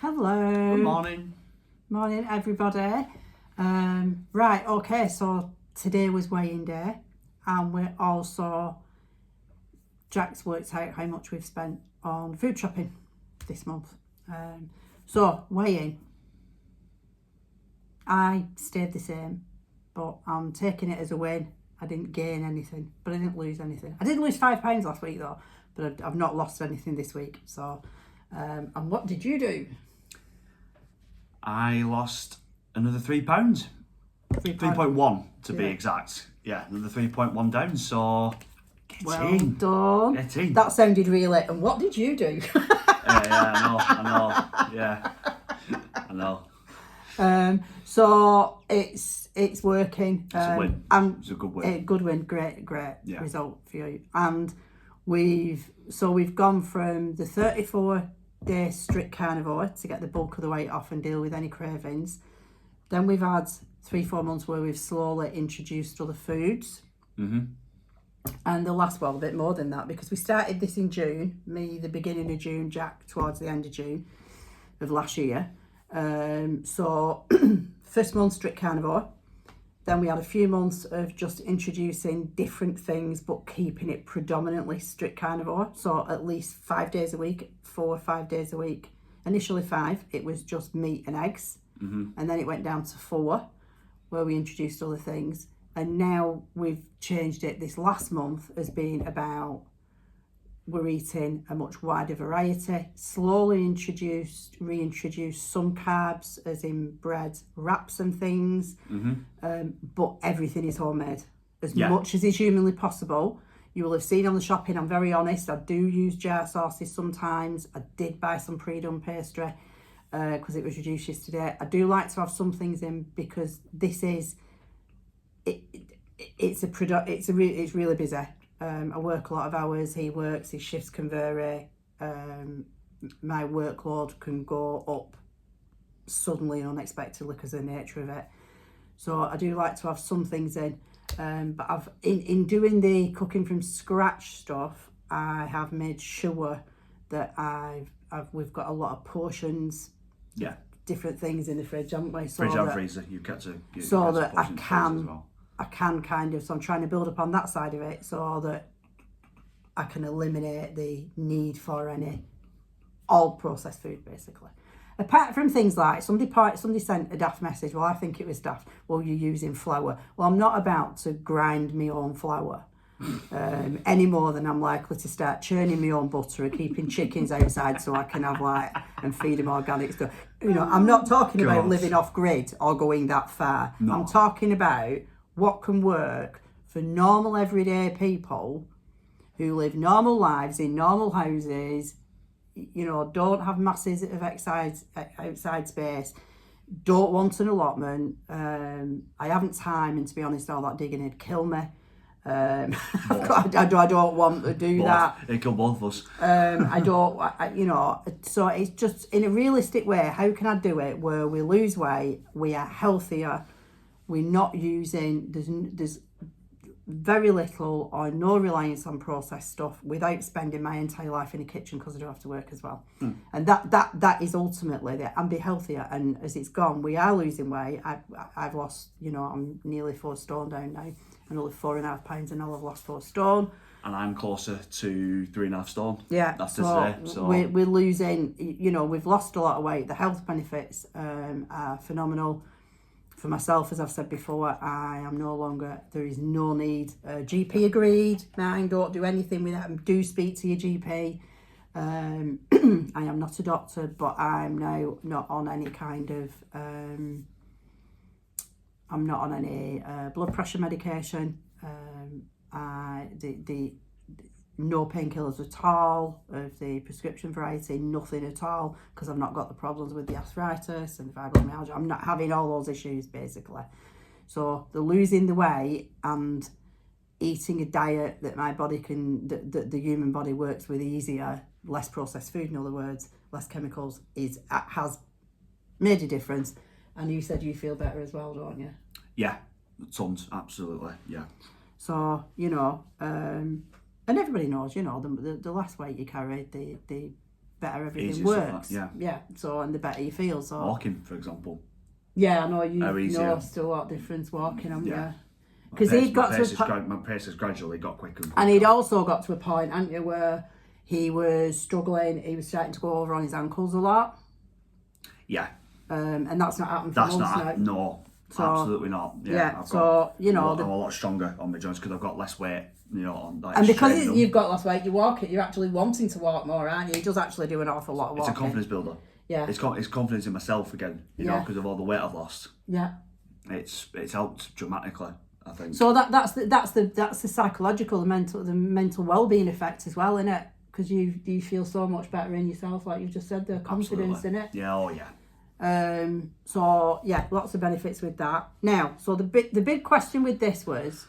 Hello. Good morning. Morning, everybody. Right, okay, so today was weighing day, and we're also, Jack's worked out how much we've spent on food shopping this month. So, weighing. I stayed the same, but I'm taking it as a win. I didn't gain anything, but I didn't lose anything. I did lose £5 last week though, but I've not lost anything this week. So, and what did you do? I lost another £3. 3.1 to be exact. Yeah, another 3.1 down. So Well done. Get in. That sounded really. And what did you do? I know. Yeah, I know. So it's working. It's a win. It's a good win. Good win. Great result for you. And we've gone from the 34-day strict carnivore to get the bulk of the weight off and deal with any cravings. Then we've had 3-4 months where we've slowly introduced other foods. Mm-hmm. And the last, well, a bit more than that, because we started this in June, me the beginning of June, Jack towards the end of June of last year. So first month strict carnivore. Then we had a few months of just introducing different things, but keeping it predominantly strict carnivore. So at least 5 days a week, 4 or 5 days a week. Initially 5, it was just meat and eggs. Mm-hmm. And then it went down to 4, where we introduced other things. And now we've changed it this last month as being about, we're eating a much wider variety, slowly reintroduce some carbs, as in bread, wraps and things, but everything is homemade as much as is humanly possible. You will have seen on the shopping, I'm very honest, I do use jar sauces sometimes. I did buy some pre-done pastry because it was reduced yesterday. I do like to have some things in because this is, it's really busy. I work a lot of hours, he works, his shifts can vary. My workload can go up suddenly and unexpectedly because of the nature of it. So I do like to have some things in. But I've in doing the cooking from scratch stuff, I have made sure that we've got a lot of portions. Yeah. Different things in the fridge, haven't we? Fridge and freezer. You've got to. So that I can kind of, so I'm trying to build up on that side of it so that I can eliminate the need for any all processed food, basically. Apart from things like, somebody sent a daft message, well, I think it was daft, well, you're using flour. Well, I'm not about to grind my own flour any more than I'm likely to start churning my own butter and keeping chickens outside so I can have and feed them organic stuff. You know, I'm not talking about living off grid or going that far. No. I'm talking about what can work for normal everyday people who live normal lives in normal houses, you know, don't have masses of outside space, don't want an allotment. I haven't time, and to be honest, all that digging would kill me. I don't want to do that. It killed both of us. You know, so it's just in a realistic way, how can I do it where we lose weight, we are healthier, we're not using, there's very little or no reliance on processed stuff without spending my entire life in a kitchen because I do have to work as well. And that is ultimately it, and be healthier. And as it's gone, we are losing weight. I've lost, you know, I'm nearly 4 stone down now. I only 4.5 pounds and I've lost 4 stone. And I'm closer to 3.5 stone. Yeah, that's today. So we're losing, you know, we've lost a lot of weight. The health benefits are phenomenal. For myself, as I've said before, I am no longer, there is no need. GP agreed, mine, don't do anything with that. Do speak to your GP. I am not a doctor, but I'm now not on any kind of, I'm not on any blood pressure medication. No painkillers at all of the prescription variety, nothing at all, because I've not got the problems with the arthritis and the fibromyalgia. I'm not having all those issues, basically. So the losing the weight and eating a diet that my body can, that the human body works with easier, less processed food, in other words, less chemicals, has made a difference. And you said you feel better as well, don't you? Yeah, tons, absolutely, yeah. So, you know, and everybody knows, you know, the less weight you carry, the better everything Easier stuff, works. yeah. So, and the better you feel. So Walking, for example. yeah, I know you How easier. noticed a lot of difference walking, haven't Yeah. you? Because he'd got to my pace has gradually got quicker and quicker. and he'd also got to a point, hadn't you, where he was struggling. He was starting to go over on his ankles a lot. Yeah. And that's not happened for That's months not, now. no, So, absolutely not. yeah, I've so, got, you know, I'm a lot stronger on my joints because I've got less weight, you know, on like. And because straining them. you've got less weight, you walk it. You're actually wanting to walk more, aren't you? He does actually do an awful lot of It's walking. a confidence builder. Yeah. It's confidence in myself again, you know, Yeah. because of all the weight I've lost. Yeah. It's helped dramatically, I think. So that's the psychological, the mental well-being effect as well, isn't it? Because you feel so much better in yourself, like you've just said, the confidence in it. Yeah, oh yeah. So yeah, lots of benefits with that. Now, so the big question with this was,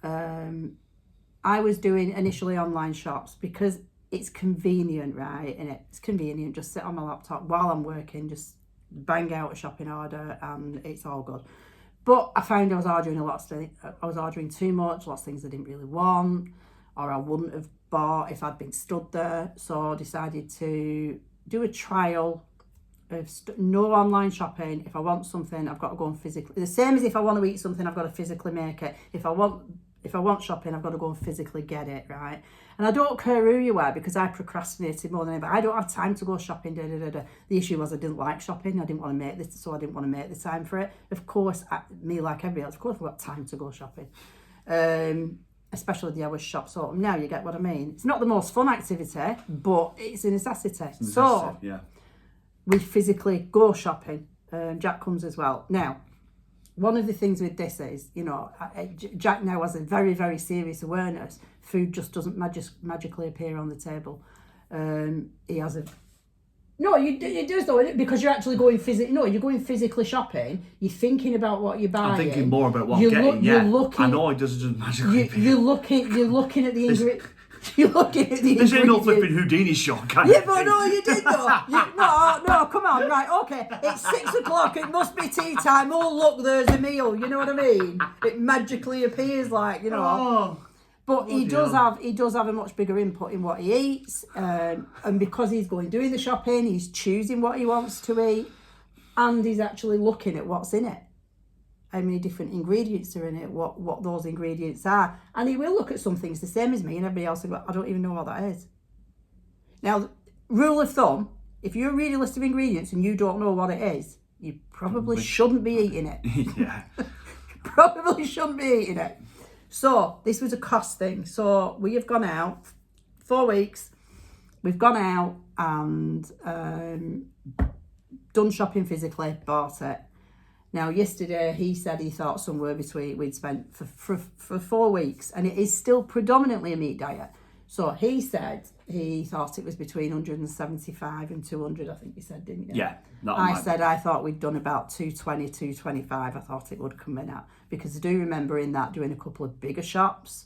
I was doing initially online shops because it's convenient, right? And it's convenient, just sit on my laptop while I'm working, just bang out a shopping order and it's all good. But I found I was ordering a lot of stuff. I was ordering too much, lots of things I didn't really want, or I wouldn't have bought if I'd been stood there. So I decided to do a trial of no online shopping. If I want something, I've got to go and physically. The same as if I want to eat something, I've got to physically make it. If I want shopping, I've got to go and physically get it, right? And I don't care who you are because I procrastinated more than ever. I don't have time to go shopping. The issue was I didn't like shopping. I didn't want to make this, so I didn't want to make the time for it. Of course, me like everybody else, of course I've got time to go shopping. Especially the hours shop. So now you get what I mean. It's not the most fun activity, but it's a necessity. So yeah. we physically go shopping. Jack comes as well. Now, one of the things with this is, you know, Jack now has a very, very serious awareness. Food just doesn't magically appear on the table. He has a... No, it does though, because you're actually going you're going physically shopping. You're thinking about what you're buying. I'm thinking more about what I'm getting. You're looking. I know it doesn't magically appear. You're looking at the ingredients. You're looking at the This ain't no ingredients. flipping Houdini show, can Yeah, but no, you did though. No, come on, right, okay. It's 6:00, it must be tea time. Oh, look, there's a meal, you know what I mean? It magically appears like, you know. Oh. But he does have a much bigger input in what he eats. And because he's doing the shopping, he's choosing what he wants to eat. And he's actually looking at what's in it. How many different ingredients are in it, what those ingredients are. And he will look at some things the same as me and everybody else will go, I don't even know what that is. Now, rule of thumb, if you read a list of ingredients and you don't know what it is, you probably shouldn't be eating it. Yeah. Probably shouldn't be eating it. So, this was a cost thing. So, we have gone out 4 weeks. We've gone out and done shopping physically, bought it. Now, yesterday he said he thought somewhere between we'd spent for 4 weeks, and it is still predominantly a meat diet. So he said he thought it was between 175 and 200, I think you said, didn't you? Yeah. I said I thought we'd done about 220, 225. I thought it would come in at, because I do remember in that doing a couple of bigger shops,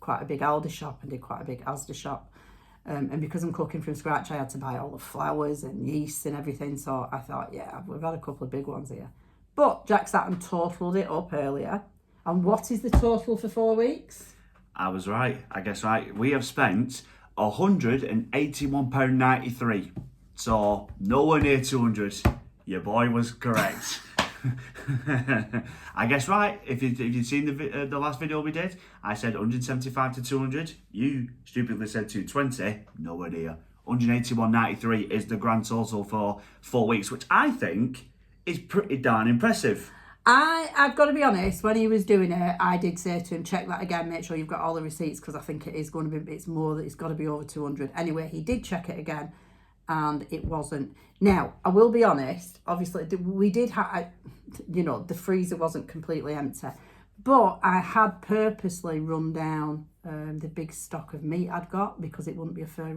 quite a big Aldi shop and did quite a big Asda shop. And because I'm cooking from scratch, I had to buy all the flours and yeast and everything. So I thought, yeah, we've had a couple of big ones here. But Jack sat and totaled it up earlier. And what is the total for 4 weeks? I was right. I guess right. We have spent £181.93. So nowhere near 200. Your boy was correct. I guess right. If you'd seen the last video we did, I said 175 to 200. You stupidly said 220. Nowhere near. 181.93 is the grand total for 4 weeks, which I think is pretty darn impressive. I've got to be honest, when he was doing it, I did say to him, check that again, make sure you've got all the receipts, because I think it is going to be, it's got to be over 200. Anyway, he did check it again, and it wasn't. Now, I will be honest, obviously, we did have, the freezer wasn't completely empty, but I had purposely run down the big stock of meat I'd got, because it wouldn't be a fair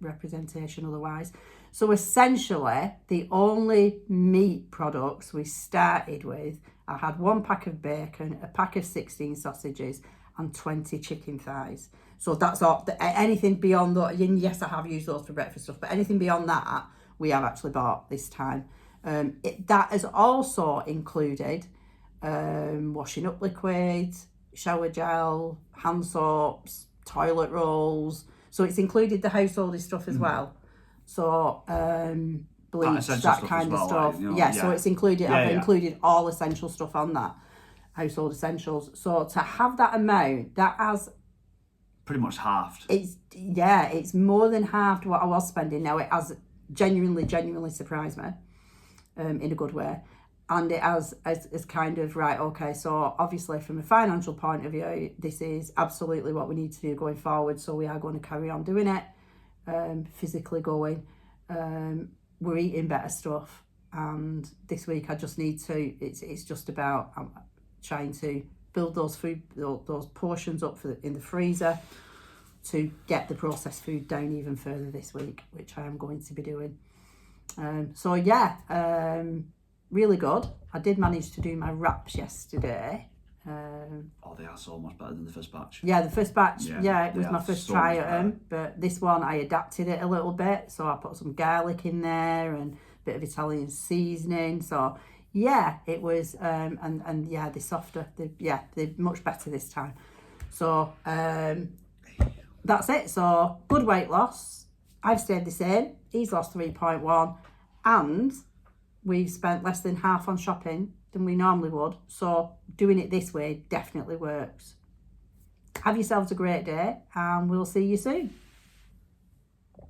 representation otherwise. So essentially, the only meat products we started with, I had 1 pack of bacon, a pack of 16 sausages, and 20 chicken thighs. So that's all. Anything beyond that, and yes, I have used those for breakfast stuff, but anything beyond that, we have actually bought this time. That has also included washing up liquid, shower gel, hand soaps, toilet rolls. So it's included the householdy stuff as well. So bleach, essential that stuff kind as of well, stuff. like, you know, yeah, so it's included. Yeah, I've yeah. included all essential stuff on that, household essentials. So to have that amount, that has Pretty much halved. it's more than halved what I was spending. Now it has genuinely surprised me, in a good way, and it has kind of right. Okay, so obviously from a financial point of view, this is absolutely what we need to do going forward. So we are going to carry on doing it, physically going. We're eating better stuff, and this week I just need to. It's just about trying to build those portions up in the freezer to get the processed food down even further this week, which I am going to be doing. So yeah, really good. I did manage to do my wraps yesterday. They are so much better than the first batch. Yeah, the first batch, Yeah, it was they my are first so try much at them. But this one, I adapted it a little bit. So I put some garlic in there and a bit of Italian seasoning. So yeah, it was, and yeah, they're softer. They're much better this time. So that's it. So good weight loss. I've stayed the same. He's lost 3.1, and we've spent less than half on shopping than we normally would. So doing it this way definitely works. Have yourselves a great day, and we'll see you soon.